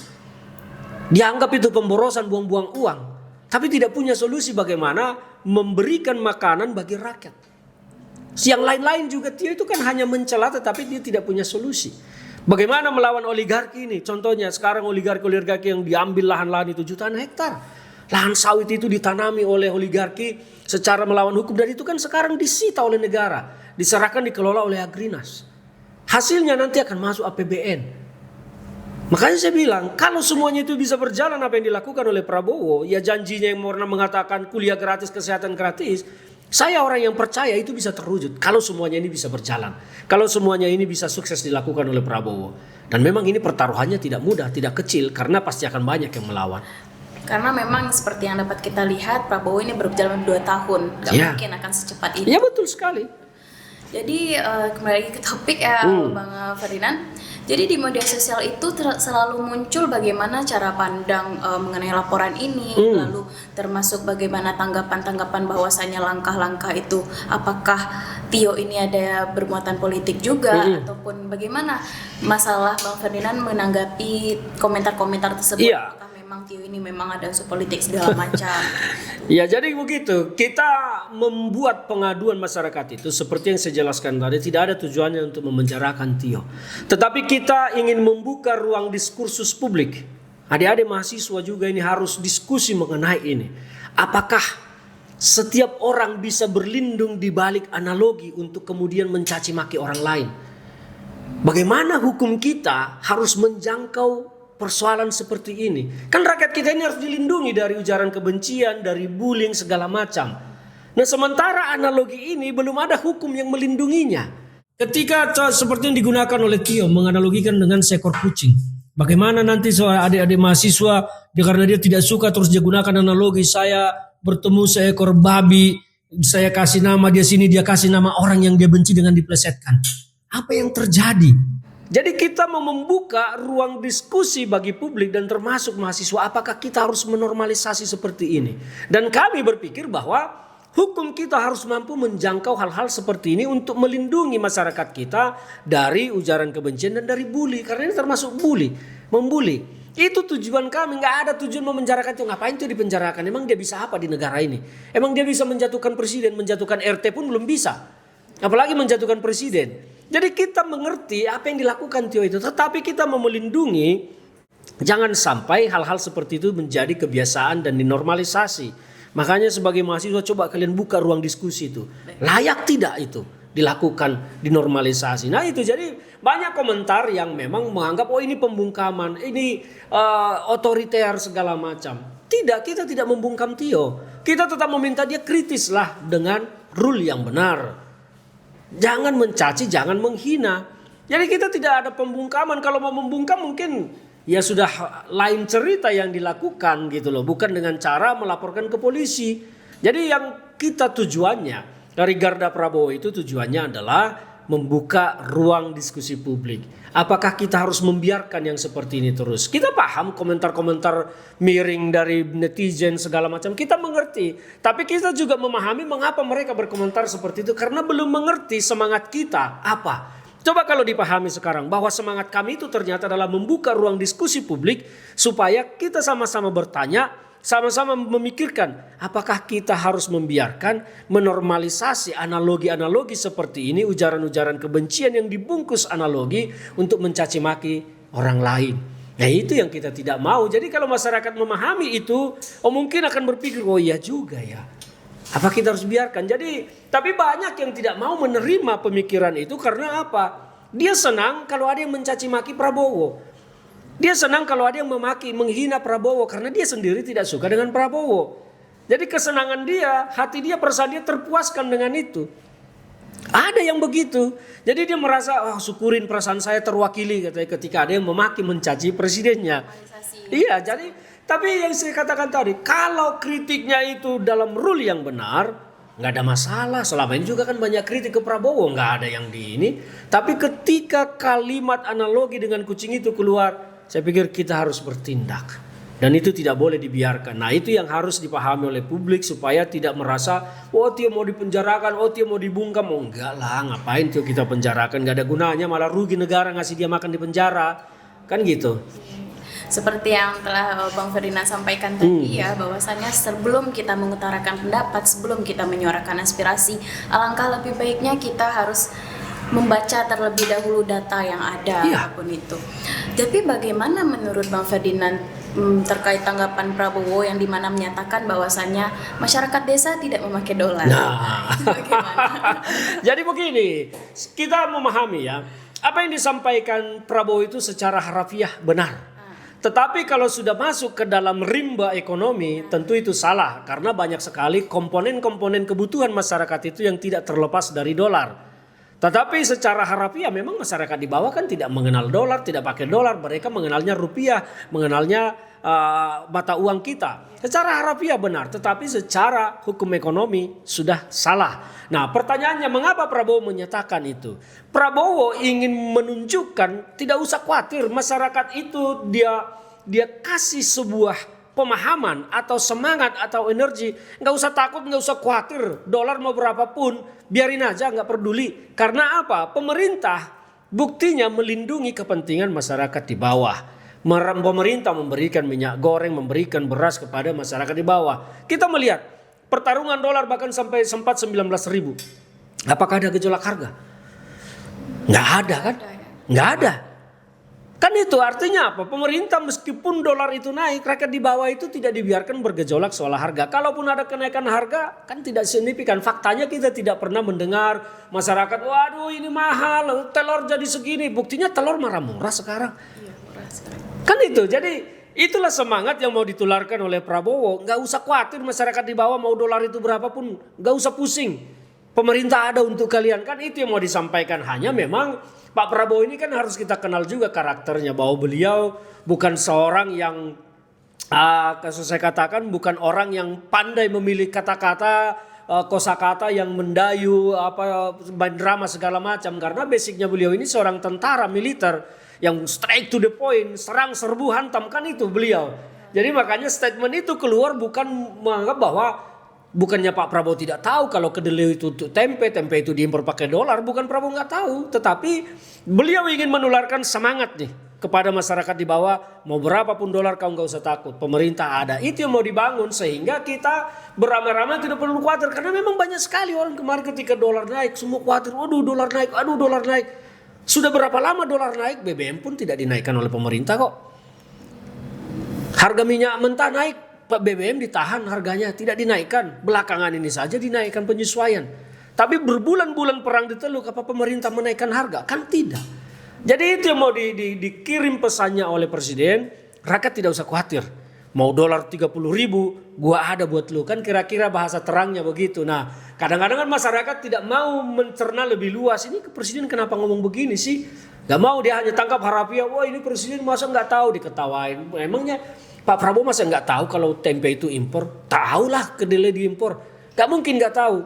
A: Dianggap itu pemborosan, buang-buang uang. Tapi tidak punya solusi bagaimana memberikan makanan bagi rakyat. Yang lain-lain juga Tio itu kan hanya mencela tetapi dia tidak punya solusi. Bagaimana melawan oligarki ini? Contohnya sekarang oligarki yang diambil lahan-lahan itu jutaan hektar. Lahan sawit itu ditanami oleh oligarki secara melawan hukum. Dan itu kan sekarang disita oleh negara. Diserahkan, dikelola oleh Agrinas. Hasilnya nanti akan masuk APBN. Makanya saya bilang kalau semuanya itu bisa berjalan apa yang dilakukan oleh Prabowo. Ya janjinya yang pernah mengatakan kuliah gratis, kesehatan gratis. Saya orang yang percaya itu bisa terwujud kalau semuanya ini bisa berjalan. Kalau semuanya ini bisa sukses dilakukan oleh Prabowo. Dan memang ini pertaruhannya tidak mudah, tidak kecil karena pasti akan banyak yang melawan.
C: Karena memang seperti yang dapat kita lihat Prabowo ini baru berjalan 2 tahun. Gak mungkin akan secepat itu.
A: Ya betul sekali.
C: Jadi kembali lagi ke topik ya Bang Ferdinand. Jadi di media sosial itu selalu muncul bagaimana cara pandang mengenai laporan ini, lalu termasuk bagaimana tanggapan-tanggapan bahwasannya langkah-langkah itu apakah Tio ini ada bermuatan politik juga ataupun bagaimana masalah Bang Ferdinand menanggapi komentar-komentar tersebut.
A: Iya.
C: Apakah memang Tio ini memang ada unsur politik segala macam.
A: Ya jadi begitu, kita membuat pengaduan masyarakat itu seperti yang saya jelaskan tadi tidak ada tujuannya untuk memenjarakan Tio. Tetapi kita ingin membuka ruang diskursus publik. Adik-adik mahasiswa juga ini harus diskusi mengenai ini. Apakah setiap orang bisa berlindung di balik analogi untuk kemudian mencaci maki orang lain? Bagaimana hukum kita harus menjangkau persoalan seperti ini. Kan rakyat kita ini harus dilindungi dari ujaran kebencian, dari bullying segala macam. Nah, sementara analogi ini belum ada hukum yang melindunginya. Ketika seperti yang digunakan oleh Tio menganalogikan dengan seekor kucing. Bagaimana nanti soal adik-adik mahasiswa karena dia tidak suka terus dia gunakan analogi, saya bertemu seekor babi, saya kasih nama dia sini, dia kasih nama orang yang dia benci dengan diplesetkan. Apa yang terjadi? Jadi kita mau membuka ruang diskusi bagi publik dan termasuk mahasiswa, apakah kita harus menormalisasi seperti ini? Dan kami berpikir bahwa hukum kita harus mampu menjangkau hal-hal seperti ini untuk melindungi masyarakat kita dari ujaran kebencian dan dari bully. Karena ini termasuk bully, membuli. Itu tujuan kami, nggak ada tujuan memenjarakan itu. Ngapain itu dipenjarakan? Emang dia bisa apa di negara ini? Emang dia bisa menjatuhkan presiden, menjatuhkan RT pun belum bisa. Apalagi menjatuhkan presiden. Jadi kita mengerti apa yang dilakukan Tio itu. Tetapi kita mau melindungi, jangan sampai hal-hal seperti itu menjadi kebiasaan dan dinormalisasi. Makanya sebagai mahasiswa coba kalian buka ruang diskusi itu. Layak tidak itu dilakukan, dinormalisasi. Nah itu jadi banyak komentar yang memang menganggap oh ini pembungkaman, ini otoriter segala macam. Tidak, kita tidak membungkam Tio. Kita tetap meminta dia kritis lah dengan rule yang benar. Jangan mencaci, jangan menghina. Jadi kita tidak ada pembungkaman. Kalau mau membungkam mungkin ya sudah lain cerita yang dilakukan gitu loh. Bukan dengan cara melaporkan ke polisi. Jadi yang kita tujuannya dari Garda Prabowo itu tujuannya adalah membuka ruang diskusi publik. Apakah kita harus membiarkan yang seperti ini terus? Kita paham komentar-komentar miring dari netizen segala macam. Kita mengerti. Tapi kita juga memahami mengapa mereka berkomentar seperti itu. Karena belum mengerti semangat kita apa. Coba kalau dipahami sekarang bahwa semangat kami itu ternyata adalah membuka ruang diskusi publik. Supaya kita sama-sama bertanya, sama-sama memikirkan apakah kita harus membiarkan menormalisasi analogi-analogi seperti ini, ujaran-ujaran kebencian yang dibungkus analogi untuk mencaci maki orang lain. Nah itu yang kita tidak mau. Jadi kalau masyarakat memahami itu, mungkin akan berpikir oh iya juga ya. Apa kita harus biarkan? Jadi tapi banyak yang tidak mau menerima pemikiran itu karena apa? Dia senang kalau ada yang mencaci maki Prabowo. Dia senang kalau ada yang memaki, menghina Prabowo karena dia sendiri tidak suka dengan Prabowo. Jadi kesenangan dia, hati dia, perasaan dia terpuaskan dengan itu. Ada yang begitu. Jadi dia merasa, syukurin perasaan saya terwakili ketika ada yang memaki, mencaci presidennya. Iya, jadi tapi yang saya katakan tadi, kalau kritiknya itu dalam rule yang benar, nggak ada masalah. Selama ini juga kan banyak kritik ke Prabowo, nggak ada yang di ini. Tapi ketika kalimat analogi dengan kucing itu keluar, saya pikir kita harus bertindak. Dan itu tidak boleh dibiarkan. Nah itu yang harus dipahami oleh publik supaya tidak merasa oh Tio mau dipenjarakan, oh Tio mau dibungkam. Oh enggak lah, ngapain Tio kita penjarakan, gak ada gunanya, malah rugi negara ngasih dia makan di penjara. Kan gitu.
C: Seperti yang telah Bang Ferdinand sampaikan tadi ya, bahwasannya sebelum kita mengutarakan pendapat, sebelum kita menyuarakan aspirasi, alangkah lebih baiknya kita harus membaca terlebih dahulu data yang ada apapun itu. Tapi bagaimana menurut Bang Ferdinand terkait tanggapan Prabowo yang dimana menyatakan bahwasannya masyarakat desa tidak memakai dolar?
A: Nah,
C: bagaimana?
A: Jadi begini, kita memahami ya, apa yang disampaikan Prabowo itu secara harafiah benar. Tetapi kalau sudah masuk ke dalam rimba ekonomi, tentu itu salah. Karena banyak sekali komponen-komponen kebutuhan masyarakat itu yang tidak terlepas dari dolar. Tetapi secara harafiah memang masyarakat di bawah kan tidak mengenal dolar, tidak pakai dolar. Mereka mengenalnya rupiah, mengenalnya mata uang kita. Secara harafiah benar, tetapi secara hukum ekonomi sudah salah. Nah pertanyaannya mengapa Prabowo menyatakan itu? Prabowo ingin menunjukkan tidak usah khawatir masyarakat itu dia kasih sebuah pemahaman atau semangat atau energi, nggak usah takut, nggak usah khawatir, dolar mau berapapun, biarin aja, nggak peduli. Karena apa? Pemerintah buktinya melindungi kepentingan masyarakat di bawah. Pemerintah memberikan minyak goreng, memberikan beras kepada masyarakat di bawah. Kita melihat pertarungan dolar bahkan sampai sempat 19.000. Apakah ada gejolak harga? Nggak ada kan? Nggak ada. Kan itu artinya apa? Pemerintah meskipun dolar itu naik, rakyat di bawah itu tidak dibiarkan bergejolak soal harga. Kalaupun ada kenaikan harga, kan tidak signifikan. Faktanya kita tidak pernah mendengar masyarakat, waduh ini mahal, telur jadi segini. Buktinya telur murah sekarang.
C: Iya, murah sekarang.
A: Kan Kan itu, jadi itulah semangat yang mau ditularkan oleh Prabowo. Nggak usah khawatir masyarakat di bawah mau dolar itu berapapun, nggak usah pusing. Pemerintah ada untuk kalian, kan itu yang mau disampaikan. Hanya memang Pak Prabowo ini kan harus kita kenal juga karakternya, bahwa beliau bukan seorang yang saya katakan bukan orang yang pandai memilih kata-kata, kosakata yang mendayu, main drama segala macam. Karena basicnya beliau ini seorang tentara militer yang straight to the point, serang, serbu, hantam, kan itu beliau. Jadi makanya statement itu keluar bukan menganggap bahwa bukannya Pak Prabowo tidak tahu kalau kedelai itu tempe itu diimpor pakai dolar. Bukan Prabowo nggak tahu, tetapi beliau ingin menularkan semangat nih kepada masyarakat di bawah. Mau berapapun dolar kau nggak usah takut, pemerintah ada. Itu yang mau dibangun sehingga kita beramai-ramai tidak perlu khawatir. Karena memang banyak sekali orang kemarin ketika dolar naik semua khawatir. Aduh dolar naik, aduh dolar naik. Sudah berapa lama dolar naik? BBM pun tidak dinaikkan oleh pemerintah kok. Harga minyak mentah naik, BBM ditahan harganya, tidak dinaikkan. Belakangan ini saja dinaikkan penyesuaian. Tapi berbulan-bulan perang di Teluk, apa pemerintah menaikkan harga? Kan tidak. Jadi itu yang mau dikirim pesannya oleh Presiden. Rakyat tidak usah khawatir. Mau dolar 30.000, gua ada buat lu. Kan kira-kira bahasa terangnya begitu. Nah, kadang-kadang kan masyarakat tidak mau mencerna lebih luas. Ini Presiden kenapa ngomong begini sih? Gak mau, dia hanya tangkap harafiah. Wah ini Presiden masa nggak tahu, diketawain. Emangnya Pak Prabowo masa nggak tahu kalau tempe itu impor? Tahulah kedelai diimpor. Gak mungkin nggak tahu.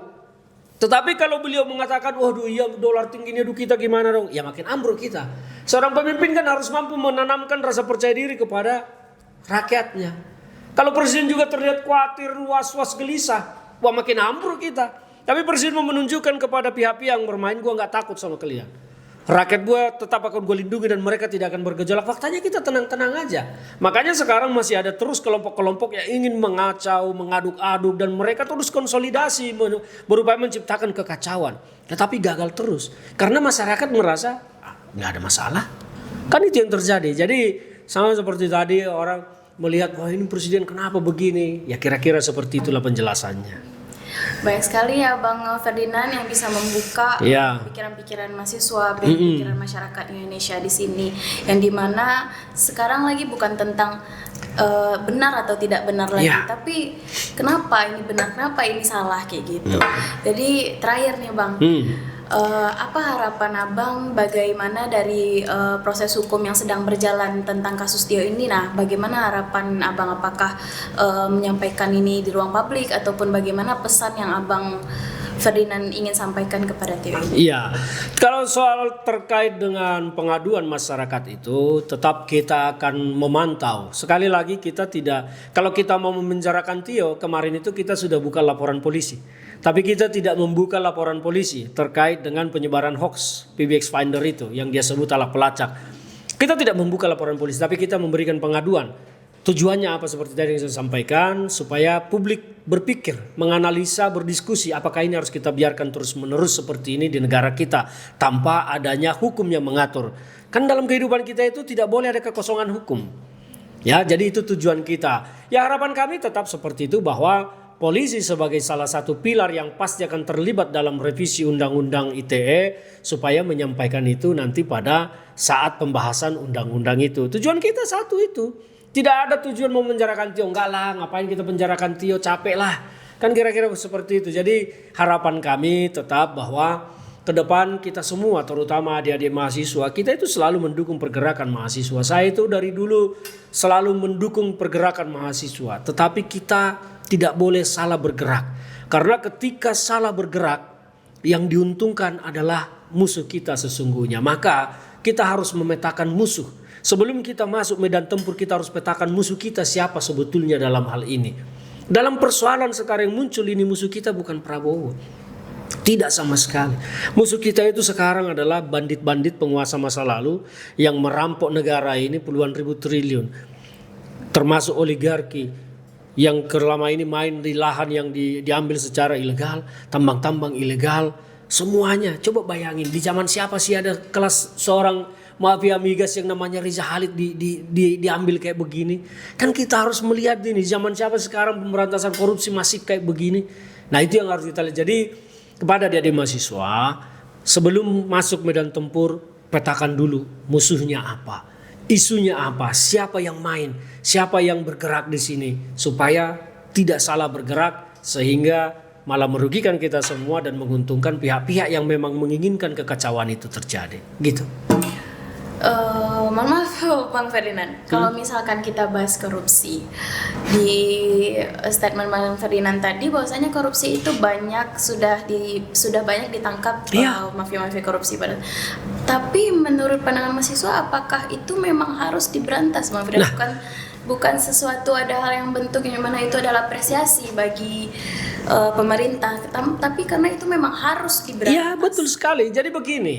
A: Tetapi kalau beliau mengatakan, waduh iya dolar tinggi ini, aduh kita gimana dong? Ya makin ambruk kita. Seorang pemimpin kan harus mampu menanamkan rasa percaya diri kepada rakyatnya. Kalau Presiden juga terlihat khawatir, was-was, gelisah, wah makin ambruk kita. Tapi Presiden mau menunjukkan kepada pihak-pihak yang bermain, gua nggak takut sama kalian. Rakyat gue tetap akan gue lindungi dan mereka tidak akan bergejolak. Faktanya kita tenang-tenang aja. Makanya sekarang masih ada terus kelompok-kelompok yang ingin mengacau, mengaduk-aduk, dan mereka terus konsolidasi berupaya menciptakan kekacauan. Tetapi gagal terus karena masyarakat merasa nggak ada masalah. Kan itu yang terjadi. Jadi sama seperti tadi orang melihat wah ini Presiden kenapa begini. Ya kira-kira seperti itulah penjelasannya.
C: Banyak sekali ya Bang Ferdinand yang bisa membuka pikiran-pikiran mahasiswa, pikiran masyarakat Indonesia di sini, yang dimana sekarang lagi bukan tentang benar atau tidak benar lagi, tapi kenapa ini benar, kenapa ini salah kayak gitu. Jadi terakhir nih Bang, apa harapan Abang bagaimana dari proses hukum yang sedang berjalan tentang kasus Tio ini? Nah, bagaimana harapan Abang? Apakah menyampaikan ini di ruang publik ataupun bagaimana pesan yang Abang Ferdinand ingin sampaikan kepada Tio ini?
A: Iya, kalau soal terkait dengan pengaduan masyarakat itu tetap kita akan memantau. Sekali lagi kita tidak, kalau kita mau memenjarakan Tio, kemarin itu kita sudah buka laporan polisi. Tapi kita tidak membuka laporan polisi terkait dengan penyebaran hoax PBX Finder itu yang dia sebut alat pelacak. Kita tidak membuka laporan polisi, tapi kita memberikan pengaduan. Tujuannya apa seperti tadi yang saya sampaikan, supaya publik berpikir, menganalisa, berdiskusi apakah ini harus kita biarkan terus-menerus seperti ini di negara kita tanpa adanya hukum yang mengatur. Kan dalam kehidupan kita itu tidak boleh ada kekosongan hukum. Ya, jadi itu tujuan kita. Ya harapan kami tetap seperti itu, bahwa polisi sebagai salah satu pilar yang pasti akan terlibat dalam revisi Undang-Undang ITE supaya menyampaikan itu nanti pada saat pembahasan undang-undang itu. Tujuan kita satu itu. Tidak ada tujuan mau menjarakan Tio. Enggak lah, ngapain kita penjarakan Tio, capek lah. Kan kira-kira seperti itu. Jadi harapan kami tetap bahwa ke depan kita semua, terutama adik-adik mahasiswa, kita itu selalu mendukung pergerakan mahasiswa. Saya itu dari dulu selalu mendukung pergerakan mahasiswa. Tetapi kita tidak boleh salah bergerak. Karena ketika salah bergerak, yang diuntungkan adalah musuh kita sesungguhnya. Maka kita harus memetakan musuh. Sebelum kita masuk medan tempur, kita harus petakan musuh kita siapa sebetulnya dalam hal ini. Dalam persoalan sekarang yang muncul ini, musuh kita bukan Prabowo. Tidak sama sekali. Musuh kita itu sekarang adalah bandit-bandit penguasa masa lalu yang merampok negara ini puluhan ribu triliun. Termasuk oligarki yang selama ini main di lahan yang diambil secara ilegal, tambang-tambang ilegal, semuanya. Coba bayangin, di zaman siapa sih ada kelas seorang mafia migas yang namanya Riza Khalid diambil kayak begini. Kan kita harus melihat ini, zaman siapa sekarang pemberantasan korupsi masih kayak begini. Nah itu yang harus kita lihat. Jadi kepada adik-adik mahasiswa, sebelum masuk medan tempur, petakan dulu musuhnya apa. isunya apa, siapa yang main, siapa yang bergerak di sini, supaya tidak salah bergerak sehingga malah merugikan kita semua dan menguntungkan pihak-pihak yang memang menginginkan kekacauan itu terjadi. Gitu.
C: Mohon maaf Bang Ferdinand, kalau misalkan kita bahas korupsi di statement Bang Ferdinand tadi, bahwasanya korupsi itu sudah banyak ditangkap mafia-mafia korupsi pada. Tapi menurut pandangan mahasiswa, apakah itu memang harus diberantas, Bang Ferdinand? Bukan sesuatu ada hal yang bentuk yang mana itu adalah apresiasi bagi pemerintah, tapi karena itu memang harus diberantas.
A: Iya, betul sekali. Jadi begini.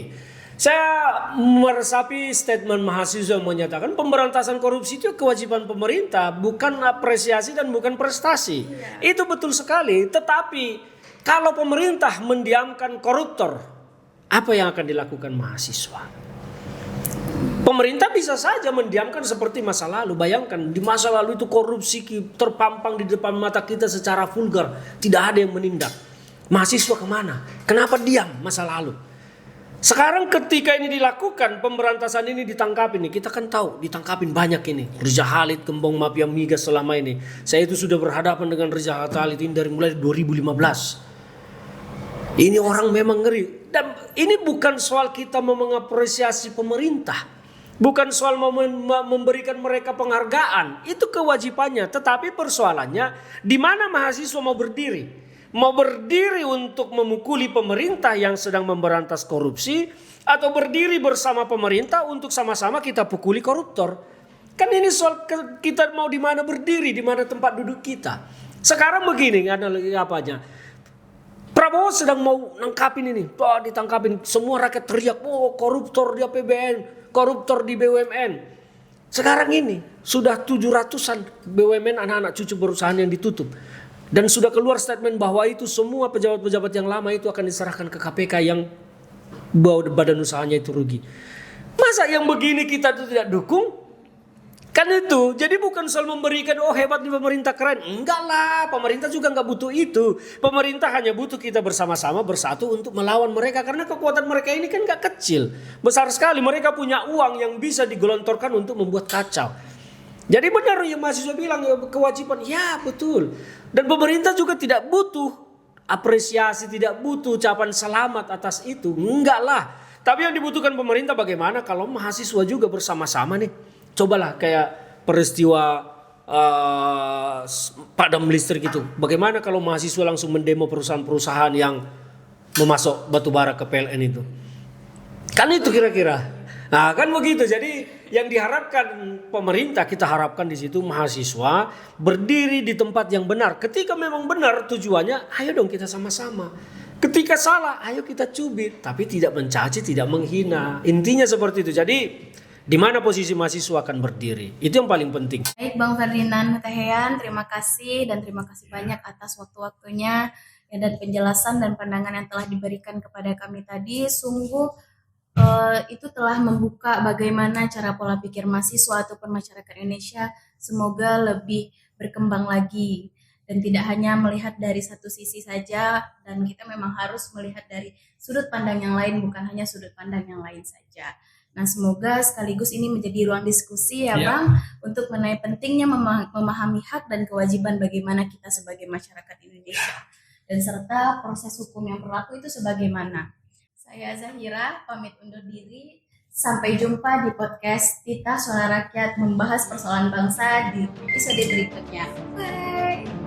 A: Saya meresapi statement mahasiswa yang menyatakan pemberantasan korupsi itu kewajiban pemerintah, bukan apresiasi dan bukan prestasi. Itu betul sekali. Tetapi kalau pemerintah mendiamkan koruptor, apa yang akan dilakukan mahasiswa? Pemerintah bisa saja mendiamkan seperti masa lalu. Bayangkan di masa lalu itu korupsi terpampang di depan mata kita secara vulgar. Tidak ada yang menindak. Mahasiswa kemana? Kenapa diam masa lalu? Sekarang ketika ini dilakukan, pemberantasan ini ditangkapin, kita kan tahu ditangkapin banyak ini. Reza Khalid, gembong mafia migas selama ini. Saya itu sudah berhadapan dengan Reza Khalid ini dari mulai 2015. Ini orang memang ngeri. Dan ini bukan soal kita mengapresiasi pemerintah. Bukan soal memberikan mereka penghargaan. Itu kewajibannya. Tetapi persoalannya di mana mahasiswa mau berdiri. Mau berdiri untuk memukuli pemerintah yang sedang memberantas korupsi, atau berdiri bersama pemerintah untuk sama-sama kita pukuli koruptor. Kan ini soal kita mau di mana berdiri, di mana tempat duduk kita. Sekarang begini apanya? Prabowo sedang mau nangkapin ini, ditangkapin, semua rakyat teriak, koruptor di APBN, koruptor di BUMN. Sekarang ini sudah 700-an BUMN anak-anak cucu perusahaan yang ditutup. Dan sudah keluar statement bahwa itu semua pejabat-pejabat yang lama itu akan diserahkan ke KPK yang badan usahanya itu rugi. Masa yang begini kita itu tidak dukung? Kan itu. Jadi bukan soal memberikan hebat nih pemerintah keren. Enggak lah, pemerintah juga enggak butuh itu. Pemerintah hanya butuh kita bersama-sama bersatu untuk melawan mereka. Karena kekuatan mereka ini kan enggak kecil. Besar sekali. Mereka punya uang yang bisa digelontorkan untuk membuat kacau. Jadi benar yang mahasiswa bilang kewajiban, ya betul. Dan pemerintah juga tidak butuh apresiasi, tidak butuh ucapan selamat atas itu. Enggak lah. Tapi yang dibutuhkan pemerintah bagaimana kalau mahasiswa juga bersama-sama nih. Cobalah kayak peristiwa padam listrik itu. Bagaimana kalau mahasiswa langsung mendemo perusahaan-perusahaan yang memasok batubara ke PLN itu. Kan itu kira-kira. Nah kan begitu. Jadi yang diharapkan pemerintah, kita harapkan di situ mahasiswa berdiri di tempat yang benar. Ketika memang benar tujuannya, ayo dong kita sama-sama. Ketika salah, ayo kita cubit. Tapi tidak mencaci, tidak menghina. Intinya seperti itu. Jadi di mana posisi mahasiswa akan berdiri. Itu yang paling penting.
B: Baik Bang Ferdinand Hutehean, terima kasih banyak atas waktu-waktunya dan penjelasan dan pandangan yang telah diberikan kepada kami tadi. Sungguh itu telah membuka bagaimana cara pola pikir mahasiswa ataupun masyarakat Indonesia semoga lebih berkembang lagi dan tidak hanya melihat dari satu sisi saja, dan kita memang harus melihat dari sudut pandang yang lain, bukan hanya sudut pandang yang lain saja. Nah semoga sekaligus ini menjadi ruang diskusi ya Bang, untuk mengenai pentingnya memahami hak dan kewajiban bagaimana kita sebagai masyarakat Indonesia, dan serta proses hukum yang berlaku itu sebagaimana. Saya Zahira, pamit undur diri. Sampai jumpa di podcast Tita Suara Rakyat membahas persoalan bangsa di episode berikutnya. Bye!